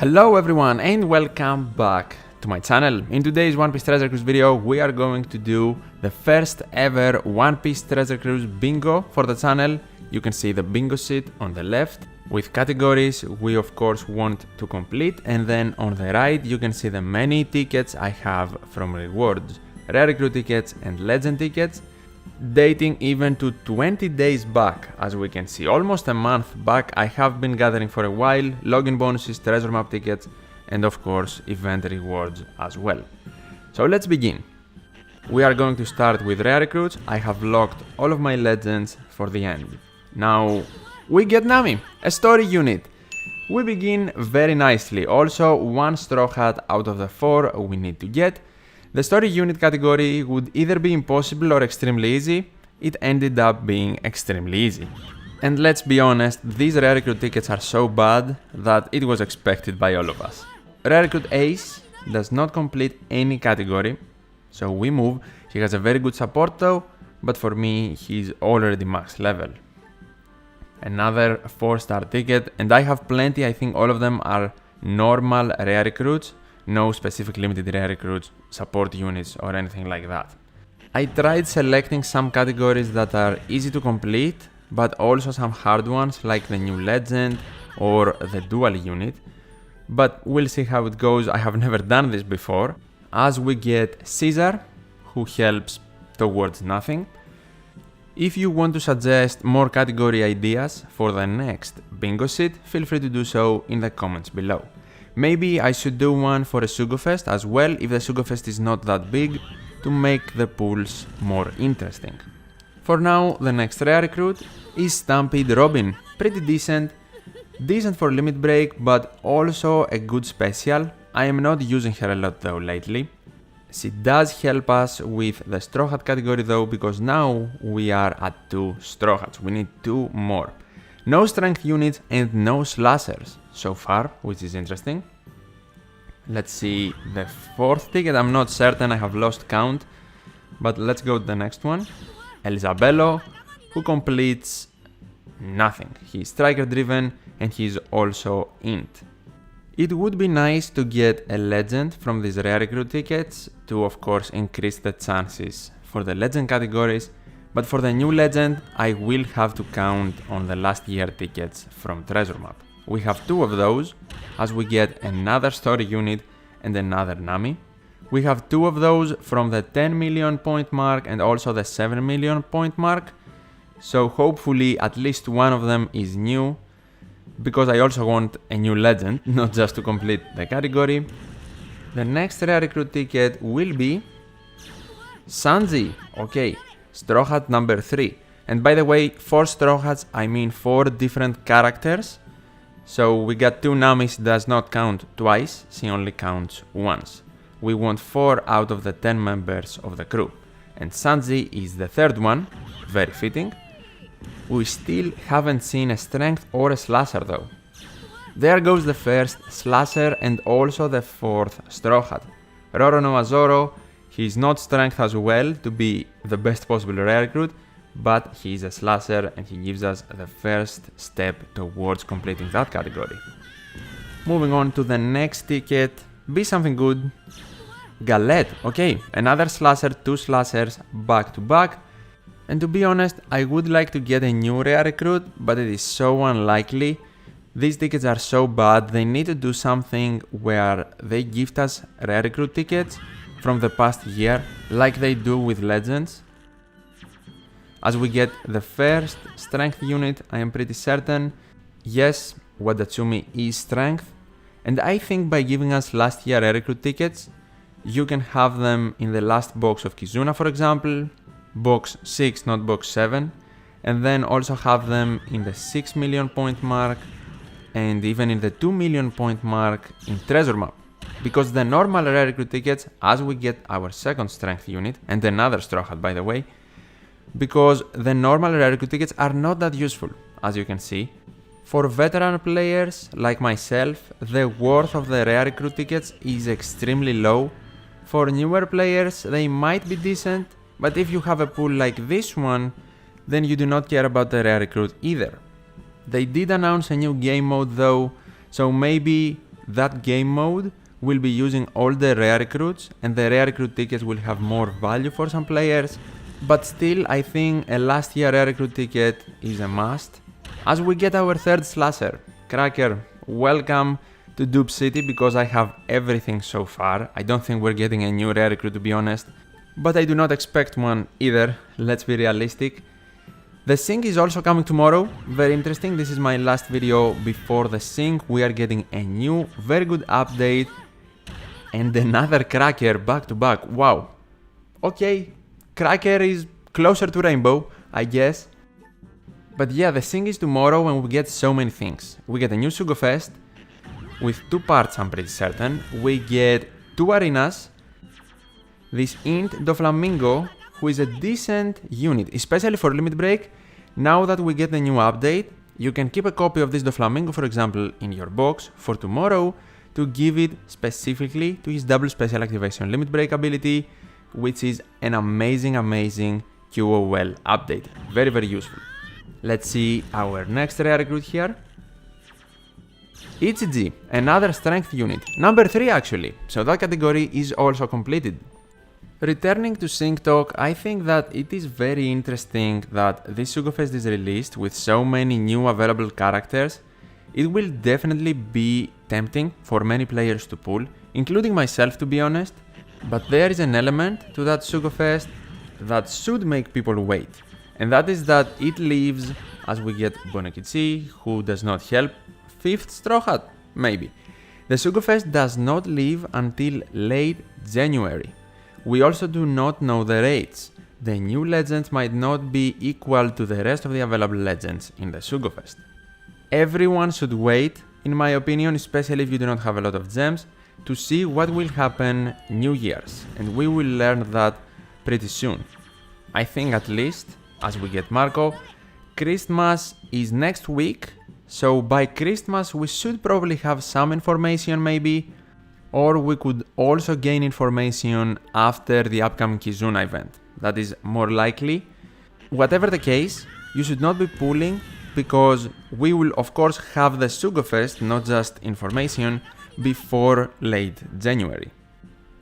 Hello everyone and welcome back to my channel. In today's One Piece Treasure Cruise video, we are going to do the first ever One Piece Treasure Cruise bingo for the channel. You can see the bingo sheet on the left with categories we of course want to complete, and then on the right you can see the many tickets I have from rewards, rare recruit tickets and legend tickets, dating even to 20 days back. As we can see, almost a month back, I have been gathering for a while login bonuses, treasure map tickets and of course event rewards as well. So let's begin. We are going to start with rare recruits. I have locked all of my legends for the end. Now we get Nami, a story unit. We begin very nicely. Also one straw hat out of the 4 we need to get. The story unit category would either be impossible or extremely easy. It ended up being extremely easy. And let's be honest, these rare recruit tickets are so bad that it was expected by all of us. Rare recruit Ace does not complete any category, so we move. He has a very good support though, but for me he's already max level. Another 4-star ticket, and I have plenty. I think all of them are normal rare recruits. No specific limited rare recruits, support units or anything like that. I tried selecting some categories that are easy to complete, but also some hard ones like the new legend or the dual unit. But we'll see how it goes. I have never done this before. As we get Caesar, who helps towards nothing. If you want to suggest more category ideas for the next bingo sheet, feel free to do so in the comments below. Maybe I should do one for a Sugofest as well, if the Sugofest is not that big, to make the pools more interesting. For now, the next rare recruit is Stampede Robin. Pretty decent. Decent for limit break, but also a good special. I am not using her a lot though lately. She does help us with the straw hat category though, because now we are at 2 straw hats. We need 2 more. No strength units and no slashers so far, which is interesting. Let's see the 4th ticket. I'm not certain, I have lost count, but let's go to the next one. Elizabello, who completes nothing. He's striker driven and he's also int. It would be nice to get a legend from these rare recruit tickets to of course increase the chances for the legend categories. But for the new legend, I will have to count on the last year tickets from treasure map. We have 2 of those, as we get another story unit and another Nami. We have 2 of those from the 10 million point mark and also the 7 million point mark. So hopefully at least one of them is new, because I also want a new legend, not just to complete the category. The next rare recruit ticket will be Sanji. Okay. Straw hat number 3. And by the way, 4 straw hats, I mean 4 different characters. So we got 2 Namis, does not count twice, she only counts once. We want 4 out of the 10 members of the crew. And Sanji is the 3rd one, very fitting. We still haven't seen a strength or a slasher though. There goes the first slasher and also the 4th straw hat. Roro no Azoro. He's not strength as well to be the best possible rare recruit, but he's a slasher and he gives us the first step towards completing that category. Moving on to the next ticket, be something good. Galette, okay, another slasher, 2 slashers back to back. And to be honest, I would like to get a new rare recruit, but it is so unlikely. These tickets are so bad, they need to do something where they gift us rare recruit tickets from the past year, like they do with legends. As we get the first strength unit, I am pretty certain, yes, Wadatsumi is strength, and I think by giving us last year rare recruit tickets, you can have them in the last box of Kizuna, for example, box 6, not box 7, and then also have them in the 6 million point mark and even in the 2 million point mark in treasure map. Because the normal rare recruit tickets, as we get our 2nd strength unit, and another straw hat by the way, because the normal rare recruit tickets are not that useful, as you can see. For veteran players like myself, the worth of the rare recruit tickets is extremely low. For newer players, they might be decent, but if you have a pool like this one, then you do not care about the rare recruit either. They did announce a new game mode though, so maybe that game mode will be using all the rare recruits, and the rare recruit tickets will have more value for some players, but still I think a last year rare recruit ticket is a must. As we get our third slasher. Cracker, welcome to Dupe City, because I have everything so far. I don't think we're getting a new rare recruit, to be honest, but I do not expect one either, let's be realistic. The sync is also coming tomorrow, very interesting. This is my last video before the sync. We are getting a new, very good update, and another Cracker back to back. Wow. Okay, Cracker is closer to Rainbow, I guess. But yeah, the sync is tomorrow and we get so many things. We get a new Sugofest with 2 parts, I'm pretty certain. We get 2 arenas. This Int Doflamingo, who is a decent unit, especially for Limit Break. Now that we get the new update, you can keep a copy of this Doflamingo, for example, in your box for tomorrow to give it specifically to his double special activation Limit Break ability, which is an amazing QOL update. Very, very useful. Let's see our next rare recruit here. ECG, another strength unit, number 3 actually, so that category is also completed. Returning to Sync Talk, I think that it is very interesting that this Sugofest is released with so many new available characters. It will definitely be tempting for many players to pull, including myself to be honest, but there is an element to that Sugofest that should make people wait, and that is that it leaves, as we get Bonekichi, who does not help, 5th Straw Hat, maybe. The Sugofest does not leave until late January. We also do not know the rates. The new legends might not be equal to the rest of the available legends in the Sugofest. Everyone should wait, in my opinion, especially if you do not have a lot of gems, to see what will happen New Year's, and we will learn that pretty soon. I think at least, as we get Marco, Christmas is next week, so by Christmas we should probably have some information maybe, or we could also gain information after the upcoming Kizuna event. That is more likely. Whatever the case, you should not be pulling, because we will of course have the Sugofest, not just information, before late January.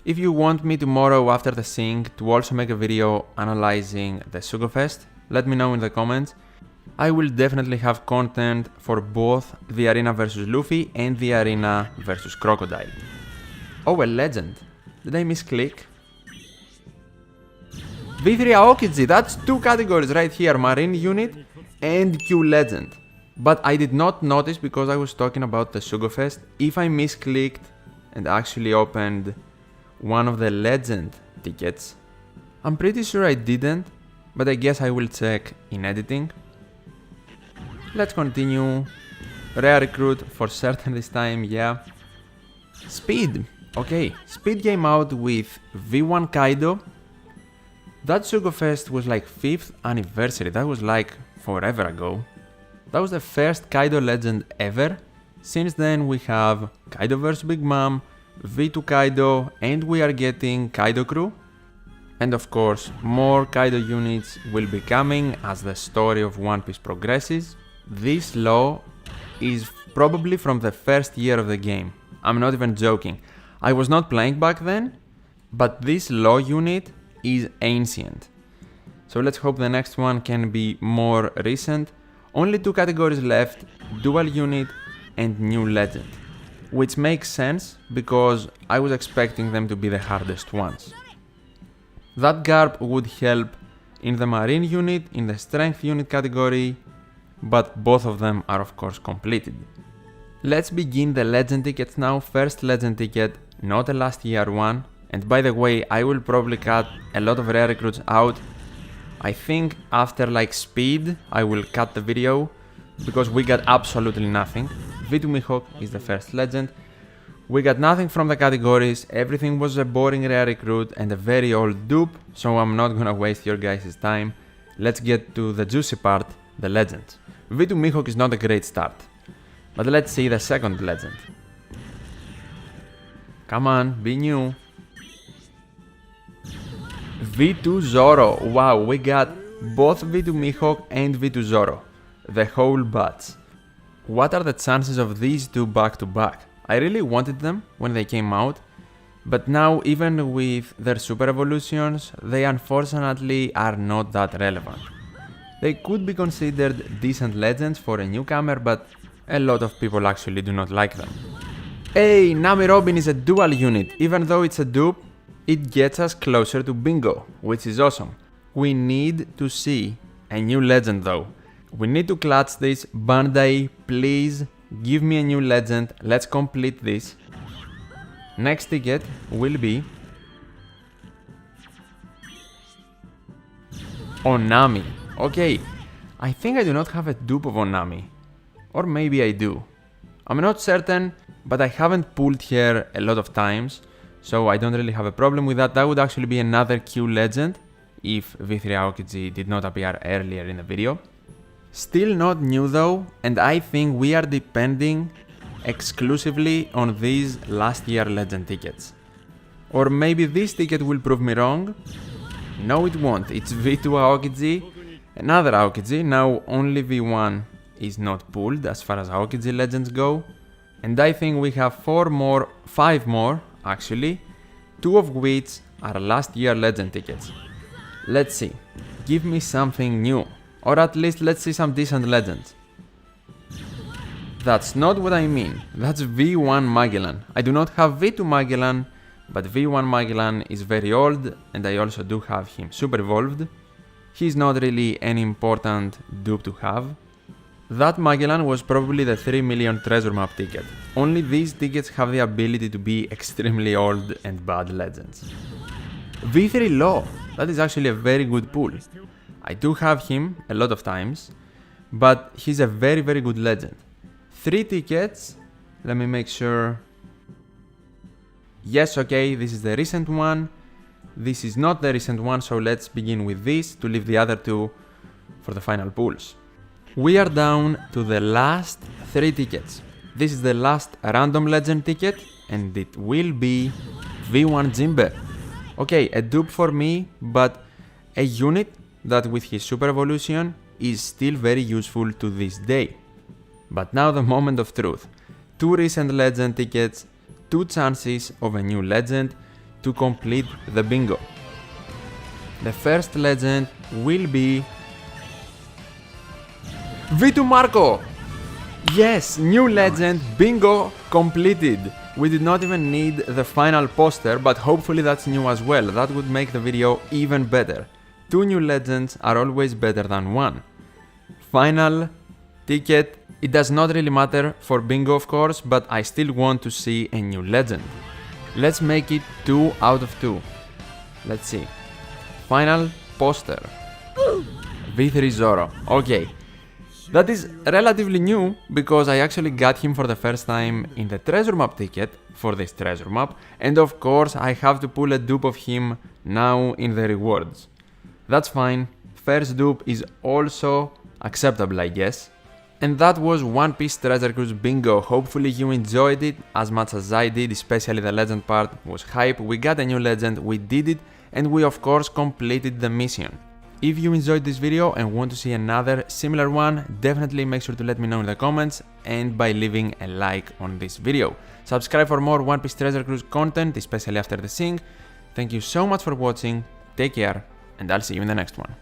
If you want me tomorrow after the sync to also make a video analyzing the Sugofest, let me know in the comments. I will definitely have content for both the Arena vs Luffy and the Arena vs Crocodile. Oh, a legend. Did I misclick? V3 Aokiji, that's 2 categories right here, Marine Unit and Q Legend. But I did not notice because I was talking about the Sugofest if I misclicked and actually opened one of the Legend tickets. I'm pretty sure I didn't, but I guess I will check in editing. Let's continue. Rare recruit for certain this time, yeah. Speed. Okay, Speed came out with V1 Kaido. That Sugofest was like 5th anniversary, that was like forever ago. That was the first Kaido legend ever. Since then we have Kaido vs Big Mom, V2 Kaido, and we are getting Kaido Crew. And of course, more Kaido units will be coming as the story of One Piece progresses. This law is probably from the first year of the game. I'm not even joking. I was not playing back then, but this law unit is ancient. So let's hope the next one can be more recent. Only 2 categories left, Dual Unit and New Legend. Which makes sense because I was expecting them to be the hardest ones. That Garb would help in the Marine Unit, in the Strength Unit category, but both of them are of course completed. Let's begin the Legend tickets now. First Legend ticket, not a last year one. And by the way, I will probably cut a lot of rare recruits out. I think after like Speed, I will cut the video because we got absolutely nothing. V2 Mihawk is the first legend. We got nothing from the categories, everything was a boring rare recruit and a very old dupe, so I'm not gonna waste your guys' time. Let's get to the juicy part, the legends. V2 Mihawk is not a great start, but let's see the second legend. Come on, be new. V2 Zoro, wow, we got both V2 Mihawk and V2 Zoro, the whole batch. What are the chances of these two back to back? I really wanted them when they came out, but now even with their super evolutions, they unfortunately are not that relevant. They could be considered decent legends for a newcomer, but a lot of people actually do not like them. Hey, Nami Robin is a dual unit. Even though it's a dupe, it gets us closer to Bingo, which is awesome. We need to see a new legend though. We need to clutch this. Bandai, please give me a new legend. Let's complete this. Next ticket will be Onami. Okay, I think I do not have a dupe of Onami. Or maybe I do. I'm not certain, but I haven't pulled here a lot of times, so I don't really have a problem with that. That would actually be another Q legend if V3 Aokiji did not appear earlier in the video. Still not new though, and I think we are depending exclusively on these last year legend tickets. Or maybe this ticket will prove me wrong. No, it won't. It's V2 Aokiji, another Aokiji. Now only V1 is not pulled as far as Aokiji legends go. And I think we have 5 more actually, 2 of which are last year legend tickets. Let's see. Give me something new. Or at least let's see some decent legends. That's not what I mean. That's V1 Magellan. I do not have V2 Magellan, but V1 Magellan is very old, and I also do have him super evolved. He's not really an important dupe to have. That Magellan was probably the 3 million treasure map ticket. Only these tickets have the ability to be extremely old and bad legends. V3 Law. That is actually a very good pull. I do have him a lot of times, but he's a very good legend. 3 tickets, let me make sure. Yes, okay, this is the recent one. This is not the recent one, so let's begin with this to leave the other 2 for the final pulls. We are down to the last 3 tickets. This is the last random legend ticket, and it will be V1 Jinbe. Okay, a dupe for me, but a unit that with his super evolution is still very useful to this day. But now the moment of truth. 2 recent legend tickets, 2 chances of a new legend to complete the bingo. The first legend will be V2 Marco! Yes, new legend, bingo completed. We did not even need the final poster, but hopefully that's new as well. That would make the video even better. 2 new legends are always better than 1. Final ticket. It does not really matter for bingo of course, but I still want to see a new legend. Let's make it 2 out of 2. Let's see. Final poster. V3 Zoro. Okay. That is relatively new because I actually got him for the first time in the treasure map ticket for this treasure map, and of course I have to pull a dupe of him now in the rewards. That's fine. First dupe is also acceptable, I guess. And that was One Piece Treasure Cruise Bingo. Hopefully you enjoyed it as much as I did, especially the legend part was hype. We got a new legend, we did it, and we of course completed the mission. If you enjoyed this video and want to see another similar one, definitely make sure to let me know in the comments and by leaving a like on this video. Subscribe for more One Piece Treasure Cruise content, especially after the sync. Thank you so much for watching, take care, and I'll see you in the next one.